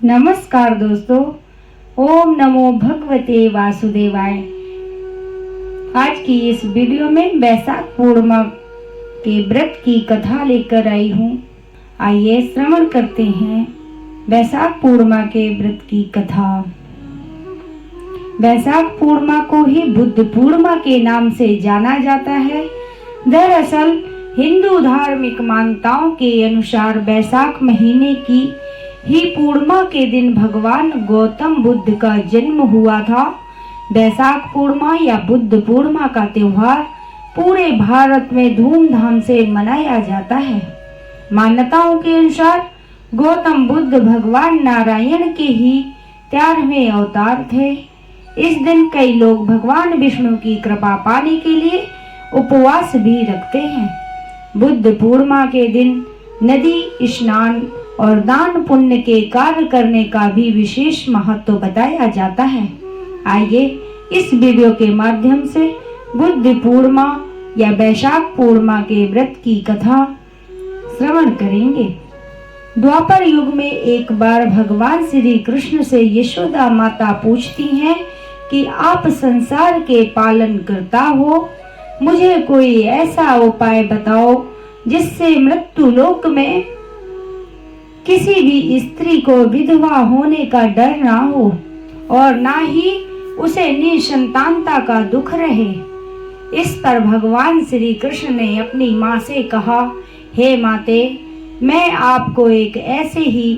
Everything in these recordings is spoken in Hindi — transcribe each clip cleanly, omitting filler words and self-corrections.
नमस्कार दोस्तों, ओम नमो भगवते वासुदेवाय। आज की इस वीडियो में वैशाख पूर्णिमा के व्रत की कथा लेकर आई हूँ। आइए श्रवण करते हैं वैशाख पूर्णिमा के व्रत की कथा। वैशाख पूर्णिमा को ही बुद्ध पूर्णिमा के नाम से जाना जाता है। दरअसल हिंदू धार्मिक मान्यताओं के अनुसार वैशाख महीने की ही पूर्णिमा के दिन भगवान गौतम बुद्ध का जन्म हुआ था। वैशाख पूर्णिमा या बुद्ध पूर्णिमा का त्योहार पूरे भारत में धूमधाम से मनाया जाता है। मान्यताओं के अनुसार गौतम बुद्ध भगवान नारायण के ही 13वें अवतार थे। इस दिन कई लोग भगवान विष्णु की कृपा पाने के लिए उपवास भी रखते हैं। बुद्ध पूर्णिमा के दिन नदी स्नान और दान पुण्य के कार्य करने का भी विशेष महत्व बताया जाता है। आइए इस वीडियो के माध्यम से बुद्ध पूर्णिमा या वैशाख पूर्णिमा के व्रत की कथा श्रवण करेंगे। द्वापर युग में एक बार भगवान श्री कृष्ण से यशोदा माता पूछती हैं कि आप संसार के पालन करता हो, मुझे कोई ऐसा उपाय बताओ जिससे मृत्यु लोक में किसी भी स्त्री को विधवा होने का डर ना हो और ना ही उसे निसंतानता का दुख रहे। इस पर भगवान श्री कृष्ण ने अपनी माँ से कहा, हे माते, मैं आपको एक ऐसे ही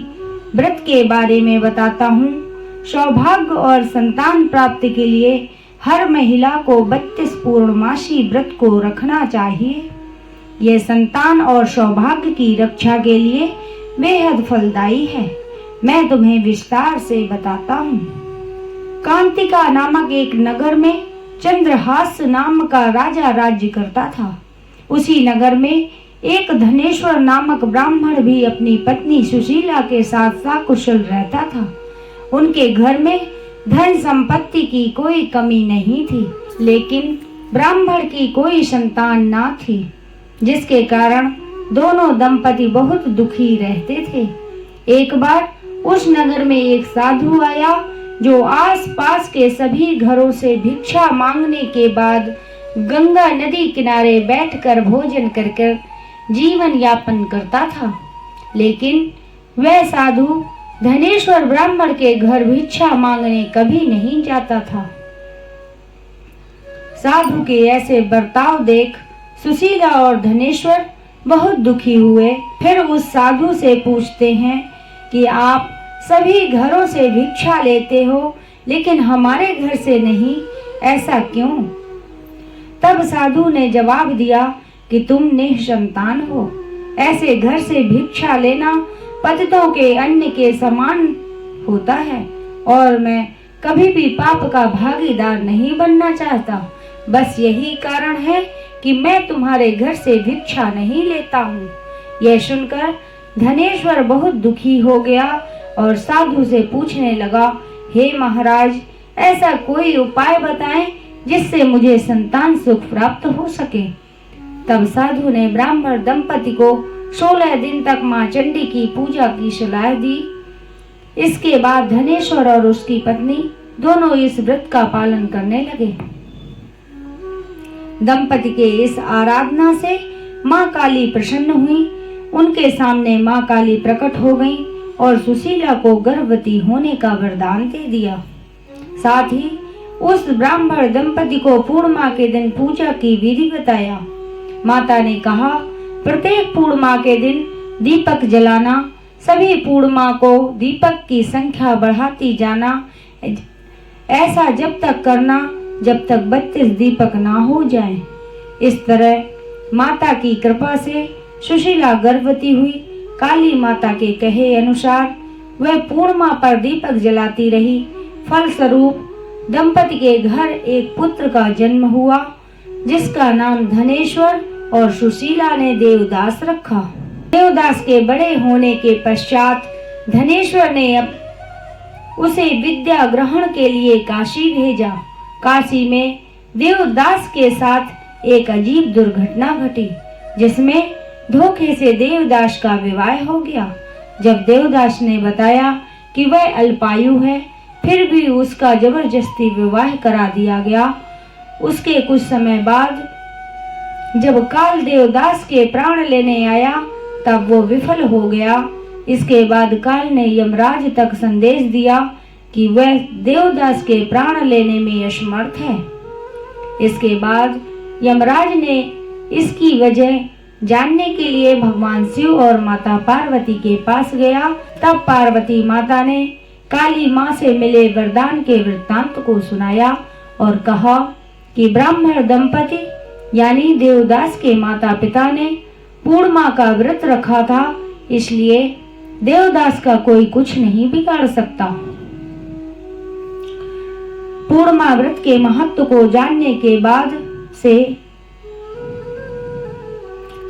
व्रत के बारे में बताता हूँ। सौभाग्य और संतान प्राप्ति के लिए हर महिला को 32 पूर्णमासी व्रत को रखना चाहिए। यह संतान और सौभाग्य की रक्षा के लिए बेहद फलदायी है। मैं तुम्हें विस्तार से बताता हूँ। कांतिका नामक एक नगर में चंद्रहास नाम का राजा राज्य करता था। उसी नगर में एक धनेश्वर नामक ब्राह्मण भी अपनी पत्नी सुशीला के साथ सकुशल रहता था। उनके घर में धन संपत्ति की कोई कमी नहीं थी, लेकिन ब्राह्मण की कोई संतान ना थी, जिसके कारण दोनों दंपति बहुत दुखी रहते थे। एक बार उस नगर में एक साधु आया जो आसपास के सभी घरों से भिक्षा मांगने के बाद गंगा नदी किनारे बैठकर भोजन कर जीवन यापन करता था। लेकिन वह साधु धनेश्वर ब्राह्मण के घर भिक्षा मांगने कभी नहीं जाता था। साधु के ऐसे बर्ताव देख सुशीला और धनेश्वर बहुत दुखी हुए। फिर उस साधु से पूछते हैं कि आप सभी घरों से भिक्षा लेते हो, लेकिन हमारे घर से नहीं, ऐसा क्यों? तब साधु ने जवाब दिया कि तुम निसंतान हो, ऐसे घर से भिक्षा लेना पतितों के अन्न के समान होता है और मैं कभी भी पाप का भागीदार नहीं बनना चाहता। बस यही कारण है कि मैं तुम्हारे घर से भिक्षा नहीं लेता हूँ। यह सुनकर धनेश्वर बहुत दुखी हो गया और साधु से पूछने लगा, हे महाराज, ऐसा कोई उपाय बताएं जिससे मुझे संतान सुख प्राप्त हो सके। तब साधु ने ब्राह्मण दंपति को 16 दिन तक मां चंडी की पूजा की सलाह दी। इसके बाद धनेश्वर और उसकी पत्नी दोनों इस व्रत का पालन करने लगे। दंपति के इस आराधना से मां काली प्रसन्न हुई। उनके सामने मां काली प्रकट हो गई और सुशीला को गर्भवती होने का वरदान दे दिया। साथ ही उस ब्राह्मण दंपति को पूर्णिमा के दिन पूजा की विधि बताया। माता ने कहा, प्रत्येक पूर्णिमा के दिन दीपक जलाना, सभी पूर्णिमा को दीपक की संख्या बढ़ाती जाना, ऐसा जब तक करना जब तक 32 दीपक ना हो जाएं। इस तरह माता की कृपा से सुशीला गर्भवती हुई। काली माता के कहे अनुसार वह पूर्णिमा पर दीपक जलाती रही। फलस्वरूप दंपति के घर एक पुत्र का जन्म हुआ, जिसका नाम धनेश्वर और सुशीला ने देवदास रखा। देवदास के बड़े होने के पश्चात धनेश्वर ने उसे विद्या ग्रहण के लिए काशी भेजा। काशी में देवदास के साथ एक अजीब दुर्घटना घटी, जिसमें धोखे से देवदास का विवाह हो गया। जब देवदास ने बताया कि वह अल्पायु है, फिर भी उसका जबरदस्ती विवाह करा दिया गया। उसके कुछ समय बाद जब काल देवदास के प्राण लेने आया तब वो विफल हो गया। इसके बाद काल ने यमराज तक संदेश दिया कि वह देवदास के प्राण लेने में असमर्थ है। इसके बाद यमराज ने इसकी वजह जानने के लिए भगवान शिव और माता पार्वती के पास गया। तब पार्वती माता ने काली माँ से मिले वरदान के वृत्तांत को सुनाया और कहा कि ब्राह्मण दंपति यानी देवदास के माता पिता ने पूर्णिमा का व्रत रखा था, इसलिए देवदास का कोई कुछ नहीं बिगाड़ सकता। पूर्णिमा व्रत के महत्व को जानने के बाद से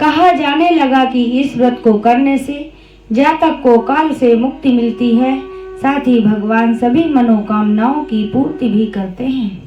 कहा जाने लगा कि इस व्रत को करने से जातक को काल से मुक्ति मिलती है, साथ ही भगवान सभी मनोकामनाओं की पूर्ति भी करते हैं।